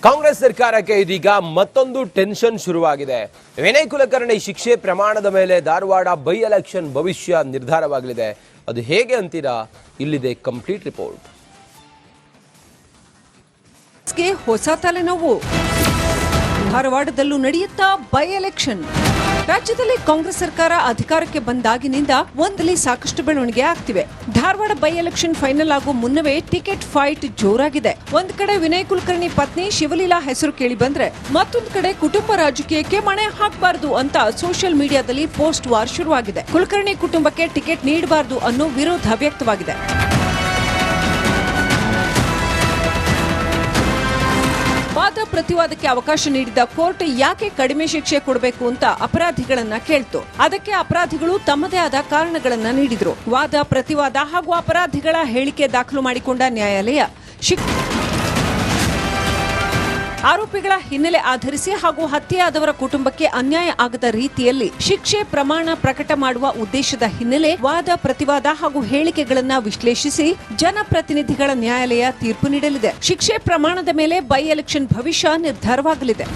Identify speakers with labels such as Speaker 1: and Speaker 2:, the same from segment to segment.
Speaker 1: ಕಾಂಗ್ರೆಸ್ ಸರ್ಕಾರಕ್ಕೆ ಇದೀಗ ಮತ್ತೊಂದು ಟೆನ್ಷನ್ ಶುರುವಾಗಿದೆ. ವಿನಯ್ ಕುಲಕರ್ಣಿ ಶಿಕ್ಷೆ ಪ್ರಮಾಣದ ಮೇಲೆ ಧಾರವಾಡ ಬೈ ಎಲೆಕ್ಷನ್ ಭವಿಷ್ಯ ನಿರ್ಧಾರವಾಗಲಿದೆ. ಅದು ಹೇಗೆ ಅಂತೀರಾ? ಇಲ್ಲಿದೆ ಕಂಪ್ಲೀಟ್ ರಿಪೋರ್ಟ್.
Speaker 2: ಹೊಸ ತಲೆನೋವು, ಧಾರವಾಡದಲ್ಲೂ ನಡೆಯುತ್ತಾ ಬೈ ಎಲೆಕ್ಷನ್. ರಾಜ್ಯದಲ್ಲಿ ಕಾಂಗ್ರೆಸ್ ಸರ್ಕಾರ ಅಧಿಕಾರಕ್ಕೆ ಬಂದಾಗಿನಿಂದ ಒಂದಲ್ಲಿ ಸಾಕಷ್ಟು ಬೆಳವಣಿಗೆ ಆಗ್ತಿವೆ. ಧಾರವಾಡ ಬೈ ಎಲೆಕ್ಷನ್ ಫೈನಲ್ ಆಗೋ ಮುನ್ನವೇ ಟಿಕೆಟ್ ಫೈಟ್ ಜೋರಾಗಿದೆ. ಒಂದ್ ಕಡೆ ವಿನಯ್ ಕುಲಕರ್ಣಿ ಪತ್ನಿ ಶಿವಲೀಲಾ ಹೆಸರು ಕೇಳಿ ಬಂದ್ರೆ, ಮತ್ತೊಂದು ಕಡೆ ಕುಟುಂಬ ರಾಜಕೀಯಕ್ಕೆ ಮಣೆ ಹಾಕಬಾರದು ಅಂತ ಸೋಷಿಯಲ್ ಮೀಡಿಯಾದಲ್ಲಿ ಪೋಸ್ಟ್ ವಾರ್ ಶುರುವಾಗಿದೆ. ಕುಲಕರ್ಣಿ ಕುಟುಂಬಕ್ಕೆ ಟಿಕೆಟ್ ನೀಡಬಾರದು ಅನ್ನೋ ವಿರೋಧ ವ್ಯಕ್ತವಾಗಿದೆ. ವಾದ ಪ್ರತಿವಾದಕ್ಕೆ ಅವಕಾಶ ನೀಡಿದ ಕೋರ್ಟ್ ಯಾಕೆ ಕಡಿಮೆ ಶಿಕ್ಷೆ ಕೊಡಬೇಕು ಅಂತ ಅಪರಾಧಿಗಳನ್ನ ಕೇಳ್ತು. ಅದಕ್ಕೆ ಅಪರಾಧಿಗಳು ತಮ್ಮದೇ ಆದ ಕಾರಣಗಳನ್ನ ನೀಡಿದ್ರು. ವಾದ ಪ್ರತಿವಾದ ಹಾಗೂ ಅಪರಾಧಿಗಳ ಹೇಳಿಕೆ ದಾಖಲು ಮಾಡಿಕೊಂಡ ನ್ಯಾಯಾಲಯ ಆರೋಪಿಗಳ ಹಿನ್ನೆಲೆ ಆಧರಿಸಿ ಹಾಗೂ ಹತ್ಯೆಯಾದವರ ಕುಟುಂಬಕ್ಕೆ ಅನ್ಯಾಯ ಆಗದ ರೀತಿಯಲ್ಲಿ ಶಿಕ್ಷೆ ಪ್ರಮಾಣ ಪ್ರಕಟ ಮಾಡುವ ಉದ್ದೇಶದ ಹಿನ್ನೆಲೆ ವಾದ ಪ್ರತಿವಾದ ಹಾಗೂ ಹೇಳಿಕೆಗಳನ್ನ ವಿಶ್ಲೇಷಿಸಿ ಜನಪ್ರತಿನಿಧಿಗಳ ನ್ಯಾಯಾಲಯ ತೀರ್ಪು ನೀಡಲಿದೆ. ಶಿಕ್ಷೆ ಪ್ರಮಾಣದ ಮೇಲೆ ಬೈ ಎಲೆಕ್ಷನ್ ಭವಿಷ್ಯ ನಿರ್ಧಾರವಾಗಲಿದೆ.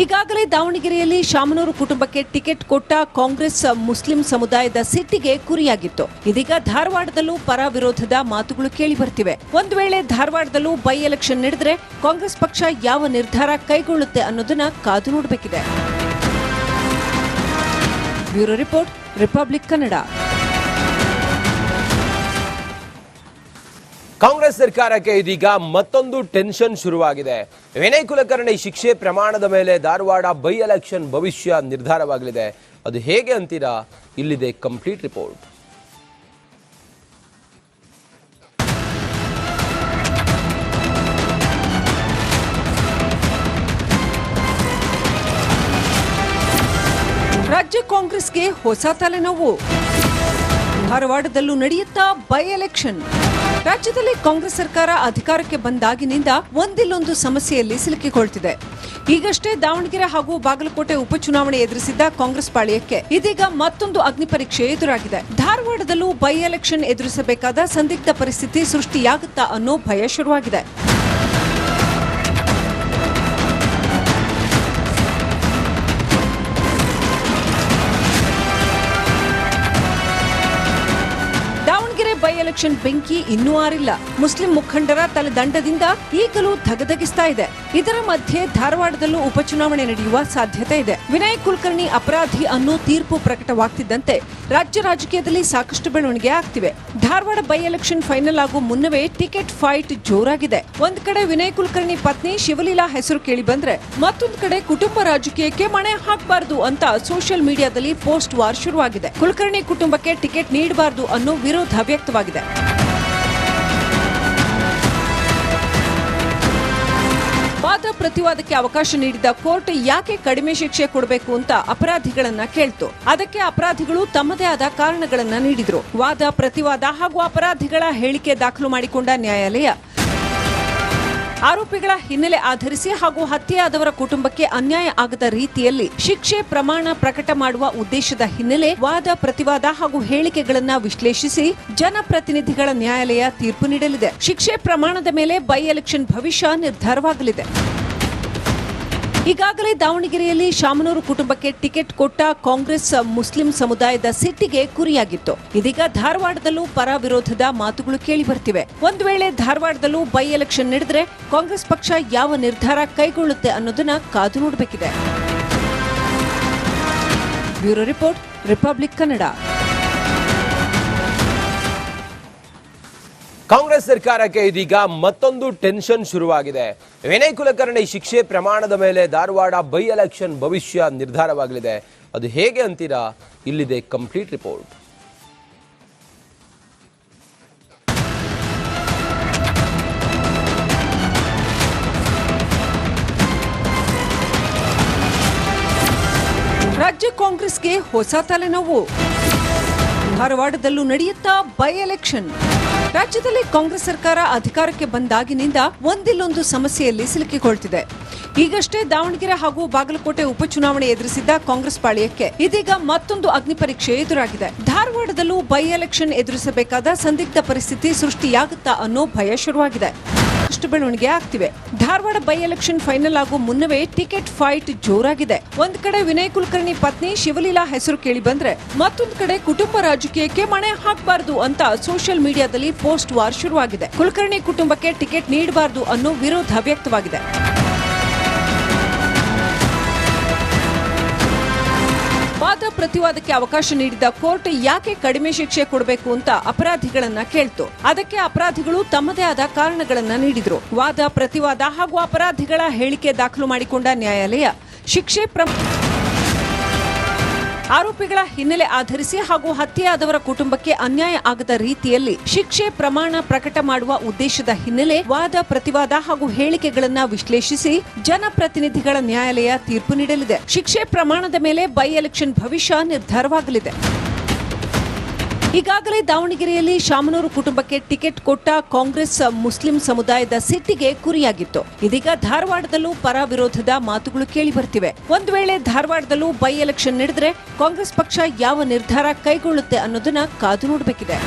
Speaker 2: ಈಗಾಗಲೇ ದಾವಣಗೆರೆಯಲ್ಲಿ ಶಾಮನೂರು ಕುಟುಂಬಕ್ಕೆ ಟಿಕೆಟ್ ಕೊಟ್ಟ ಕಾಂಗ್ರೆಸ್ ಮುಸ್ಲಿಂ ಸಮುದಾಯದ ಸಿಟ್ಟಿಗೆ ಗುರಿಯಾಗಿತ್ತು. ಇದೀಗ ಧಾರವಾಡದಲ್ಲೂ ಪರ ವಿರೋಧದ ಮಾತುಗಳು ಕೇಳಿ ಬರ್ತಿವೆ. ಒಂದು ವೇಳೆ ಧಾರವಾಡದಲ್ಲೂ ಬೈ ಎಲೆಕ್ಷನ್ ನಡೆದ್ರೆ ಕಾಂಗ್ರೆಸ್ ಪಕ್ಷ ಯಾವ ನಿರ್ಧಾರ ಕೈಗೊಳ್ಳುತ್ತೆ ಅನ್ನೋದನ್ನ ಕಾದು ನೋಡಬೇಕಿದೆ. Bureau report, Republic Kannada.
Speaker 1: Congress ಸರ್ಕಾರಕ್ಕೆ ಇದೀಗ ಮತ್ತೊಂದು ಟೆನ್ಷನ್ ಶುರುವಾಗಿದೆ. ವಿನಯ್ ಕುಲಕರ್ಣಿ ಶಿಕ್ಷೆ ಪ್ರಮಾಣದ ಮೇಲೆ ಧಾರವಾಡ ಬೈ ಎಲೆಕ್ಷನ್ ಭವಿಷ್ಯ ನಿರ್ಧಾರವಾಗಲಿದೆ. ಅದು ಹೇಗೆ ಅಂತೀರಾ? ಇಲ್ಲಿದೆ ಕಂಪ್ಲೀಟ್ ರಿಪೋರ್ಟ್.
Speaker 2: ರಾಜ್ಯ ಕಾಂಗ್ರೆಸ್ಗೆ ಹೊಸ ತಲೆನೋವು, ಧಾರವಾಡದಲ್ಲೂ ನಡೆಯುತ್ತಾ ಬೈ ಎಲೆಕ್ಷನ್. ರಾಜ್ಯದಲ್ಲಿ ಕಾಂಗ್ರೆಸ್ ಸರ್ಕಾರ ಅಧಿಕಾರಕ್ಕೆ ಬಂದಾಗಿನಿಂದ ಒಂದಿಲ್ಲೊಂದು ಸಮಸ್ಯೆಯಲ್ಲಿ ಸಿಲುಕಿಕೊಳ್ತಿದೆ. ಈಗಷ್ಟೇ ದಾವಣಗೆರೆ ಹಾಗೂ ಬಾಗಲಕೋಟೆ ಉಪಚುನಾವಣೆ ಎದುರಿಸಿದ್ದ ಕಾಂಗ್ರೆಸ್ ಪಾಳ್ಯಕ್ಕೆ ಇದೀಗ ಮತ್ತೊಂದು ಅಗ್ನಿ ಪರೀಕ್ಷೆ ಎದುರಾಗಿದೆ. ಧಾರವಾಡದಲ್ಲೂ ಬೈ ಎಲೆಕ್ಷನ್ ಎದುರಿಸಬೇಕಾದ ಸಂದಿಗ್ಧ ಪರಿಸ್ಥಿತಿ ಸೃಷ್ಟಿಯಾಗುತ್ತಾ ಅನ್ನೋ ಭಯ ಶುರುವಾಗಿದೆ. ಬೈ ಎಲೆಕ್ಷನ್ ಬೆಂಕಿ ಇನ್ನೂ ಆರಿಲ್ಲ. ಮುಸ್ಲಿಂ ಮುಖಂಡರ ತಲೆದಂಡದಿಂದ ಈಗಲೂ ಧಗಧಗಿಸ್ತಾ ಇದೆ. ಇದರ ಮಧ್ಯೆ ಧಾರವಾಡದಲ್ಲೂ ಉಪಚುನಾವಣೆ ನಡೆಯುವ ಸಾಧ್ಯತೆ ಇದೆ. ವಿನಯ್ ಕುಲಕರ್ಣಿ ಅಪರಾಧಿ ಅನ್ನೋ ತೀರ್ಪು ಪ್ರಕಟವಾಗ್ತಿದ್ದಂತೆ ರಾಜ್ಯ ರಾಜಕೀಯದಲ್ಲಿ ಸಾಕಷ್ಟು ಬೆಳವಣಿಗೆ ಆಗ್ತಿವೆ. ಧಾರವಾಡ ಬೈ ಎಲೆಕ್ಷನ್ ಫೈನಲ್ ಆಗೋ ಮುನ್ನವೇ ಟಿಕೆಟ್ ಫೈಟ್ ಜೋರಾಗಿದೆ. ಒಂದ್ ಕಡೆ ವಿನಯ್ ಕುಲಕರ್ಣಿ ಪತ್ನಿ ಶಿವಲೀಲಾ ಹೆಸರು ಕೇಳಿ ಬಂದ್ರೆ, ಮತ್ತೊಂದು ಕಡೆ ಕುಟುಂಬ ರಾಜಕೀಯಕ್ಕೆ ಮಣೆ ಹಾಕಬಾರದು ಅಂತ ಸೋಷಿಯಲ್ ಮೀಡಿಯಾದಲ್ಲಿ ಪೋಸ್ಟ್ ವಾರ್ ಶುರುವಾಗಿದೆ. ಕುಲಕರ್ಣಿ ಕುಟುಂಬಕ್ಕೆ ಟಿಕೆಟ್ ನೀಡಬಾರದು ಅನ್ನೋ ವಿರೋಧ ವ್ಯಕ್ತವಾಗಿದೆ. ವಾದ ಪ್ರತಿವಾದಕ್ಕೆ ಅವಕಾಶ ನೀಡಿದ ಕೋರ್ಟ್ ಯಾಕೆ ಕಡಿಮೆ ಶಿಕ್ಷೆ ಕೊಡಬೇಕು ಅಂತ ಅಪರಾಧಿಗಳನ್ನ ಕೇಳ್ತು. ಅದಕ್ಕೆ ಅಪರಾಧಿಗಳು ತಮ್ಮದೇ ಆದ ಕಾರಣಗಳನ್ನ ನೀಡಿದ್ರು. ವಾದ ಪ್ರತಿವಾದ ಹಾಗೂ ಅಪರಾಧಿಗಳ ಹೇಳಿಕೆ ದಾಖಲು ಮಾಡಿಕೊಂಡ ನ್ಯಾಯಾಲಯ ಆರೋಪಿಗಳ ಹಿನ್ನೆಲೆ ಆಧರಿಸಿ ಹಾಗೂ ಹತ್ಯೆಯಾದವರ ಕುಟುಂಬಕ್ಕೆ ಅನ್ಯಾಯ ಆಗದ ರೀತಿಯಲ್ಲಿ ಶಿಕ್ಷೆ ಪ್ರಮಾಣ ಪ್ರಕಟ ಮಾಡುವ ಉದ್ದೇಶದ ಹಿನ್ನೆಲೆ ವಾದ ಪ್ರತಿವಾದ ಹಾಗೂ ಹೇಳಿಕೆಗಳನ್ನ ವಿಶ್ಲೇಷಿಸಿ ಜನಪ್ರತಿನಿಧಿಗಳ ನ್ಯಾಯಾಲಯ ತೀರ್ಪು ನೀಡಲಿದೆ. ಶಿಕ್ಷೆ ಪ್ರಮಾಣದ ಮೇಲೆ ಬೈ ಎಲೆಕ್ಷನ್ ಭವಿಷ್ಯ ನಿರ್ಧಾರವಾಗಲಿದೆ. ಈಗಾಗಲೇ ದಾವಣಗೆರೆಯಲ್ಲಿ ಶಾಮನೂರು ಕುಟುಂಬಕ್ಕೆ ಟಿಕೆಟ್ ಕೊಟ್ಟ ಕಾಂಗ್ರೆಸ್ ಮುಸ್ಲಿಂ ಸಮುದಾಯದ ಸಿಟ್ಟಿಗೆ ಗುರಿಯಾಗಿತ್ತು. ಇದೀಗ ಧಾರವಾಡದಲ್ಲೂ ಪರ ವಿರೋಧದ ಮಾತುಗಳು ಕೇಳಿ ಬರ್ತಿವೆ. ಒಂದು ವೇಳೆ ಧಾರವಾಡದಲ್ಲೂ ಬೈ ಎಲೆಕ್ಷನ್ ನಡೆದ್ರೆ ಕಾಂಗ್ರೆಸ್ ಪಕ್ಷ ಯಾವ ನಿರ್ಧಾರ ಕೈಗೊಳ್ಳುತ್ತೆ ಅನ್ನೋದನ್ನ ಕಾದು ನೋಡಬೇಕಿದೆ. Bureau report, Republic Kannada.
Speaker 1: Congress ಸರ್ಕಾರಕ್ಕೆ ಇದೀಗ ಮತ್ತೊಂದು ಟೆನ್ಷನ್ ಶುರುವಾಗಿದೆ. ವಿನಯ್ ಕುಲಕರ್ಣಿ ಶಿಕ್ಷೆ ಪ್ರಮಾಣದ ಮೇಲೆ ಧಾರವಾಡ ಬೈ ಎಲೆಕ್ಷನ್ ಭವಿಷ್ಯ ನಿರ್ಧಾರವಾಗಲಿದೆ. ಅದು ಹೇಗೆ ಅಂತೀರಾ? ಇಲ್ಲಿದೆ ಕಂಪ್ಲೀಟ್ ರಿಪೋರ್ಟ್.
Speaker 2: ರಾಜ್ಯ ಕಾಂಗ್ರೆಸ್ಗೆ ಹೊಸ ತಲೆನೋವು, ಧಾರವಾಡದಲ್ಲೂ ನಡೆಯುತ್ತಾ ಬೈ ಎಲೆಕ್ಷನ್. ರಾಜ್ಯದಲ್ಲಿ ಕಾಂಗ್ರೆಸ್ ಸರ್ಕಾರ ಅಧಿಕಾರಕ್ಕೆ ಬಂದಾಗಿನಿಂದ ಒಂದಿಲ್ಲೊಂದು ಸಮಸ್ಯೆಯಲ್ಲಿ ಸಿಲುಕಿಕೊಳ್ತಿದೆ. ಈಗಷ್ಟೇ ದಾವಣಗೆರೆ ಹಾಗೂ ಬಾಗಲಕೋಟೆ ಉಪಚುನಾವಣೆ ಎದುರಿಸಿದ್ದ ಕಾಂಗ್ರೆಸ್ ಪಾಳ್ಯಕ್ಕೆ ಇದೀಗ ಮತ್ತೊಂದು ಅಗ್ನಿ ಪರೀಕ್ಷೆ ಎದುರಾಗಿದೆ. ಧಾರವಾಡದಲ್ಲೂ ಬೈ ಎಲೆಕ್ಷನ್ ಎದುರಿಸಬೇಕಾದ ಸಂದಿಗ್ಧ ಪರಿಸ್ಥಿತಿ ಸೃಷ್ಟಿಯಾಗುತ್ತಾ ಅನ್ನೋ ಭಯ ಶುರುವಾಗಿದೆ. ಅಷ್ಟು ಬೆಳವಣಿಗೆ ಆಗ್ತಿವೆ. ಧಾರವಾಡ ಬೈ ಎಲೆಕ್ಷನ್ ಫೈನಲ್ ಆಗೋ ಮುನ್ನವೇ ಟಿಕೆಟ್ ಫೈಟ್ ಜೋರಾಗಿದೆ. ಒಂದ್ ಕಡೆ ವಿನಯ್ ಕುಲಕರ್ಣಿ ಪತ್ನಿ ಶಿವಲೀಲಾ ಹೆಸರು ಕೇಳಿ ಬಂದ್ರೆ, ಮತ್ತೊಂದು ಕಡೆ ಕುಟುಂಬ ರಾಜಕೀಯಕ್ಕೆ ಮಣೆ ಹಾಕಬಾರದು ಅಂತ ಸೋಷಿಯಲ್ ಮೀಡಿಯಾದಲ್ಲಿ ಪೋಸ್ಟ್ ವಾರ್ ಶುರುವಾಗಿದೆ. ಕುಲಕರ್ಣಿ ಕುಟುಂಬಕ್ಕೆ ಟಿಕೆಟ್ ನೀಡಬಾರದು ಅನ್ನೋ ವಿರೋಧ ವ್ಯಕ್ತವಾಗಿದೆ. ವಾದ ಪ್ರತಿವಾದಕ್ಕೆ ಅವಕಾಶ ನೀಡಿದ ಕೋರ್ಟ್ ಯಾಕೆ ಕಡಿಮೆ ಶಿಕ್ಷೆ ಕೊಡಬೇಕು ಅಂತ ಅಪರಾಧಿಗಳನ್ನ ಕೇಳ್ತು. ಅದಕ್ಕೆ ಅಪರಾಧಿಗಳು ತಮ್ಮದೇ ಆದ ಕಾರಣಗಳನ್ನ ನೀಡಿದ್ರು. ವಾದ ಪ್ರತಿವಾದ ಹಾಗೂ ಅಪರಾಧಿಗಳ ಹೇಳಿಕೆ ದಾಖಲು ಮಾಡಿಕೊಂಡ ನ್ಯಾಯಾಲಯ ಶಿಕ್ಷೆ ಆರೋಪಿಗಳ ಹಿನ್ನೆಲೆ ಆಧರಿಸಿ ಹಾಗೂ ಹತ್ಯೆಯಾದವರ ಕುಟುಂಬಕ್ಕೆ ಅನ್ಯಾಯ ಆಗದ ರೀತಿಯಲ್ಲಿ ಶಿಕ್ಷೆ ಪ್ರಮಾಣ ಪ್ರಕಟ ಮಾಡುವ ಉದ್ದೇಶದ ಹಿನ್ನೆಲೆ ವಾದ ಪ್ರತಿವಾದ ಹಾಗೂ ಹೇಳಿಕೆಗಳನ್ನು ವಿಶ್ಲೇಷಿಸಿ ಜನಪ್ರತಿನಿಧಿಗಳ ನ್ಯಾಯಾಲಯ ತೀರ್ಪು ನೀಡಲಿದೆ. ಶಿಕ್ಷೆ ಪ್ರಮಾಣದ ಮೇಲೆ ಬೈ ಎಲೆಕ್ಷನ್ ಭವಿಷ್ಯ ನಿರ್ಧಾರವಾಗಲಿದೆ. ಈಗಾಗಲೇ ದಾವಣಗೆರೆಯಲ್ಲಿ ಶಾಮನೂರು ಕುಟುಂಬಕ್ಕೆ ಟಿಕೆಟ್ ಕೊಟ್ಟ ಕಾಂಗ್ರೆಸ್ ಮುಸ್ಲಿಂ ಸಮುದಾಯದ ಸಿಟ್ಟಿಗೆ ಗುರಿಯಾಗಿತ್ತು. ಇದೀಗ ಧಾರವಾಡದಲ್ಲೂ ಪರ ವಿರೋಧದ ಮಾತುಗಳು ಕೇಳಿ ಬರ್ತಿವೆ. ಒಂದು ವೇಳೆ ಧಾರವಾಡದಲ್ಲೂ ಬೈ ಎಲೆಕ್ಷನ್ ನಡೆದರೆ ಕಾಂಗ್ರೆಸ್ ಪಕ್ಷ ಯಾವ ನಿರ್ಧಾರ ಕೈಗೊಳ್ಳುತ್ತೆ ಅನ್ನೋದನ್ನ ಕಾದು ನೋಡಬೇಕಿದೆ.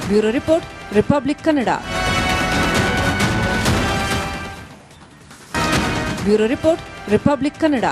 Speaker 2: Bureau report, Republic Kannada. Bureau report, Republic Kannada.